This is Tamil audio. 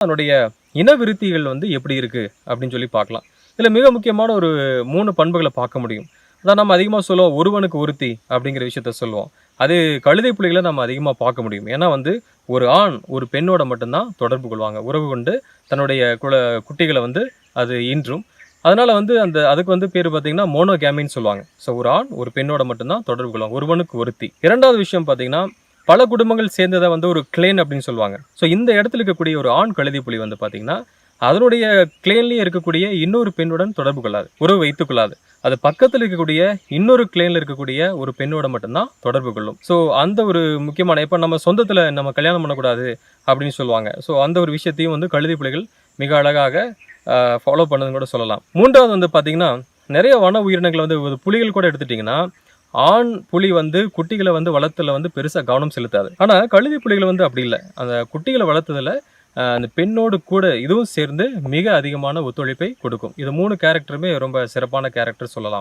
அதனுடைய இனவிருத்திகள் வந்து எப்படி இருக்கு அப்படின்னு சொல்லி பார்க்கலாம். இதில் மிக முக்கியமான ஒரு 3 பண்புகளை பார்க்க முடியும். அதான் நம்ம அதிகமாக சொல்லுவோம், ஒருவனுக்கு ஒருத்தி அப்படிங்கிற விஷயத்த சொல்லுவோம். அது கழுதை புலிகளை நம்ம அதிகமாக பார்க்க முடியும். ஏன்னா வந்து ஒரு ஆண் ஒரு பெண்ணோட மட்டும்தான் தொடர்பு கொள்வாங்க. உறவு கொண்டு தன்னுடைய குட்டிகளை வந்து அது ஈன்றும். அதனால வந்து அதுக்கு வந்து பேர் பார்த்தீங்கன்னா மோனோகேமின்னு சொல்லுவாங்க. ஸோ ஒரு ஆண் ஒரு பெண்ணோட மட்டும்தான் தொடர்பு கொள்வாங்க. ஒருவனுக்கு ஒருத்தி. இரண்டாவது விஷயம் பார்த்தீங்கன்னா, பல குடும்பங்கள் சேர்ந்ததை வந்து ஒரு கிளேன் அப்படின்னு சொல்லுவாங்க. ஸோ இந்த இடத்துல இருக்கக்கூடிய ஒரு ஆண் கழுதை புலி வந்து பார்த்தீங்கன்னா, அதனுடைய கிளேன்லேயே இருக்கக்கூடிய இன்னொரு பெண்ணுடன் தொடர்பு கொள்ளாது, உறவு வைத்துக் கொள்ளாது. அது பக்கத்தில் இருக்கக்கூடிய இன்னொரு கிளேன்ல இருக்கக்கூடிய ஒரு பெண்ணோட மட்டும்தான் தொடர்பு கொள்ளும். ஸோ அந்த ஒரு முக்கியமான, இப்போ நம்ம சொந்தத்தில் நம்ம கல்யாணம் பண்ணக்கூடாது அப்படின்னு சொல்லுவாங்க. ஸோ அந்த ஒரு விஷயத்தையும் வந்து கழுதை புலிகள் மிக அழகாக ஃபாலோ பண்ணதுன்னு கூட சொல்லலாம். மூன்றாவது வந்து பார்த்தீங்கன்னா, நிறைய வன உயிரினங்கள் வந்து புலிகள் கூட எடுத்துட்டிங்கன்னா, ஆண் புலி வந்து குட்டிகளை வந்து வளர்த்துல வந்து பெருசாக கவனம் செலுத்தாது. ஆனால் கழுதை புலிகள் வந்து அப்படி இல்லை. அந்த குட்டிகளை வளர்த்ததில் அந்த பெண்ணோடு கூட இதுவும் சேர்ந்து மிக அதிகமான ஒத்துழைப்பை கொடுக்கும். இது 3 கேரக்டருமே ரொம்ப சிறப்பான கேரக்டர் சொல்லலாம்.